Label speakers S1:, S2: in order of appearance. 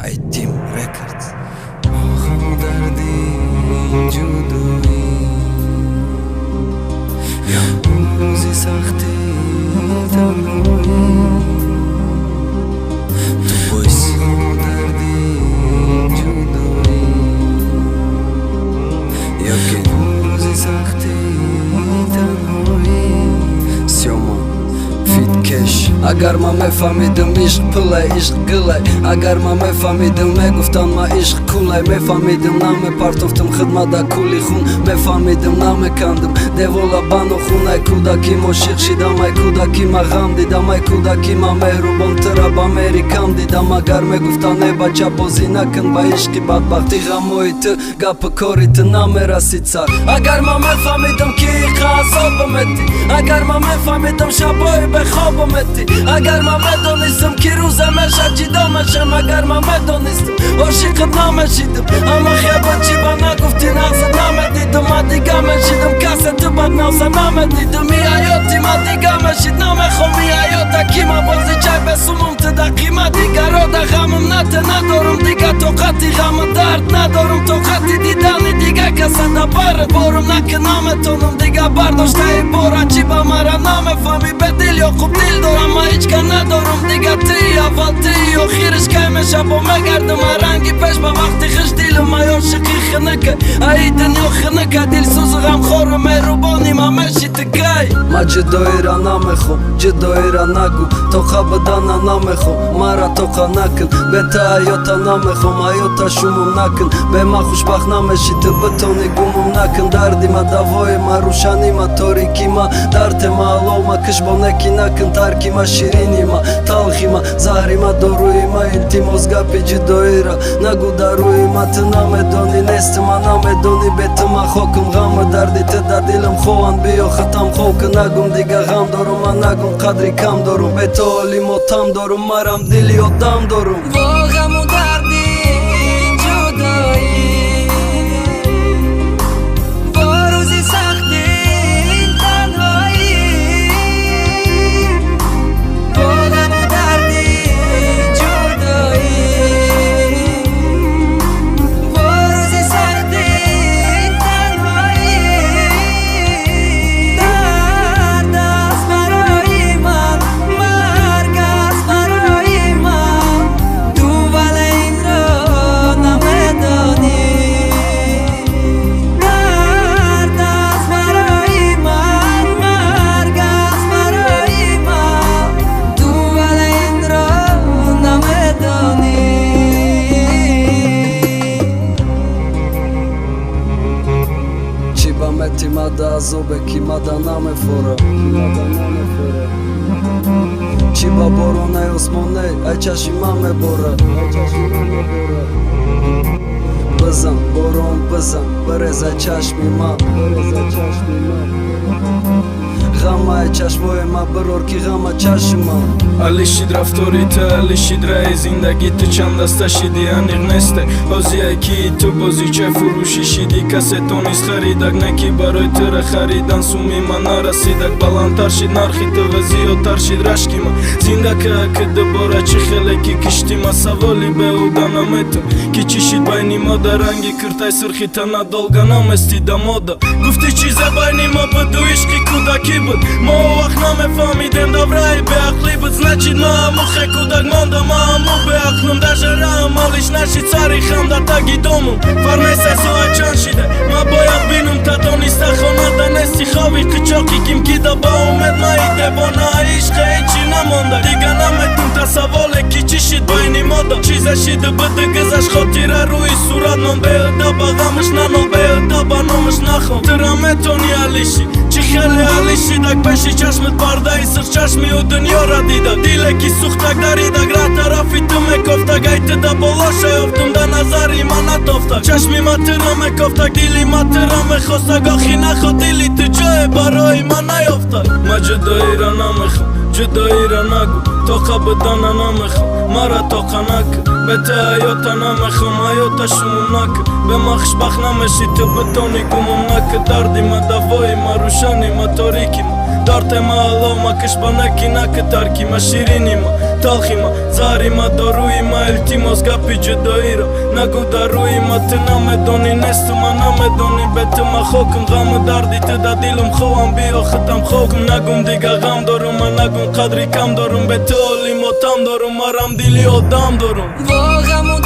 S1: Айтим Рекордс.
S2: Dardin judoyi Yalnızı sahtı tanrıyı
S1: Boys.
S2: Dardin judoyi Yalnızı sahtı tanrıyı
S1: Сёма Fit Cash. Агар ма мефамидим ишқ пулай, ишқ гилай. Агар ма мефамидим мегуфтан ма ишқ кулай. Мефамидим намепартофтим хидмада кули хун. Мефамидим намекандим девола бану хун. Ай кудаки мо шиқ шидам, ай кудаки ма ғам дидам, ай кудаки ма меҳрубонтира ба мерикам дидам. Агар мегуфтан не бача бозӣ накун ба ишқи бадбахти ғамои ту, гапи кори ту намераси сар. Агар ма мефамидим ки иқа азобам эти, агар ма мефамидим шабои бехобам эти, агар ма медонистам ки рӯзе меша ҷидо мешам, агар ма медонистам ошиқат намешидам, ама хеба чӣ ба нагуфти нағза намедидам, ма дига мешидам касе ту баднавса намедидам, и ҳаёти ма дига мешид намехом, и ҳаёта ки ма бози чак бесумум ту дақима, дигаро да ғамам нате надорум, дига тоқати ғама дард надорум, тоқати дидани дига каса да барад борум накӣ наметонам дига бардоштаи бора, чӣ ба мара намефаҳмӣ бедил ё хуб дил дорам, ма ҳечка надорум дига тии аввал тии охириш кай меша бо мегардам, а ранги пеш ба вақти хиш дилам, ай ошиқи хинака, ай дунё хинака, дилсӯзи ғамхору меҳрубони ма меши ту кай. Ма ҷудоира намехом, ҷудоира нагӯ, тоқа бидана намехом, мара тоқа накун, бе ту ҳаёта намехом, ҳаёта шумум накун, бе ма хушбахт намеши ту битони гумум накун, дарди ма давои ма рӯшани ма торики ма, дарте ма алома киш бо неки накун, тарки ма ширини ма, талхи ма, заҳри ма, доруи ма, илтимос гапи ҷудоира нагӯ даруи ма, ту намедони нести ма намедони бе ту ма хокум, ғаму дарди ту да дилам хоҳанд биё хатам хоку, нагум дига ғам дорум, ма нагум қадри кам дорум, бе ту ҳоли мотам дорум, марам дили одам дорум.
S2: Бо ғаму дардин ҷудоӣ бо рӯзи сахтин танҳоӣ, бо ғаму дардин ҷудоӣ бо рӯзи сахтин танҳоӣ, дард аст барои ман, марг аст барои ман, ту вале инро намедонӣ, дард аст барои ман, марг аст барои ман, ту вале инро намедонӣ.
S1: Чӣ ба мети мада азобе ки мада намефора, чӣ ба боронай осмоне ай чашми ман мебора, бизан борон бизан биреза чашми ман, ғама ай чашмои ма бирор ки ғама чашми ман.
S3: Алишид рафтори ту, алишид раи зиндаги ту, чандаста шиди аниқ несте, бозие ки ту бозича фурӯши шиди, касе тонист харидак, не ки барои тура харидан суми ма нарасидак, баландтар шид нархи ту ва зиёдтар шид рашки ма, зиндака ки дубора чӣ хеле ки кишти ма, саволи беҳуда наметум ки чӣ шид байни мо, дар ранги киртай сурхи тана долга наместида мода, гуфти чизе байни мо буду ишқи кӯдакӣ буд, мо вақт намефаҳмидем давраи беақлӣ буд, значит ма ҳаму хе кӯдак мондам, ма ҳаму беақлум, даже раъмалиш нашид сари хам дар таги домум, фармеса соат чанд шида, ма бояд бинум та дониста хонада нести хови қичоқи ким ки да ба умед маи девона ишқе ҳечӣ намонда, дига наметун тасавволе ки чӣ шид байни мода, чизе шиду буду гузаш хотира рӯи сурат мон, беҳуда ба ғамаш нано, беҳуда ба номаш нахон, тура метони алиши, чӣ хеле алишидак, пеши чашмат пардаи сирчашмию дунёра дидак, диле ки сухтак даридак, ра тарафи ту мекофтак, ай ту да болоша ёфтум, да назари ма натофтак, чашми ма туро мекофтак, дили ма туро мехостак, охи нахо дили ту ҷое барои ма наёфтак. Ма ҷудоира намехом, ҷудоира нагӯ, тоқа бидана намехом, мара тоқа накун, бе ту ҳаёта намехом, ҳаёта шумум накун, бе ма хушбахт намеши ту битони гумум накун, дарди ма давои ма рӯшани ма торики ма, дарте ма алома киш ба неки накун, тарки ма ширини ма, تلخیما زهریما دارویما التیماس گپی جدایی را نگو در روی ما تو نمیدونی نیست ما نمیدونی به تو ما خوکم غم و دردی تو در دلم خوام بیا خودم خوکم نگم دیگه غم دارم من نگم قدری کم دارم به تو علی ماتم دارم مرم دلی آدم دارم
S2: با غم و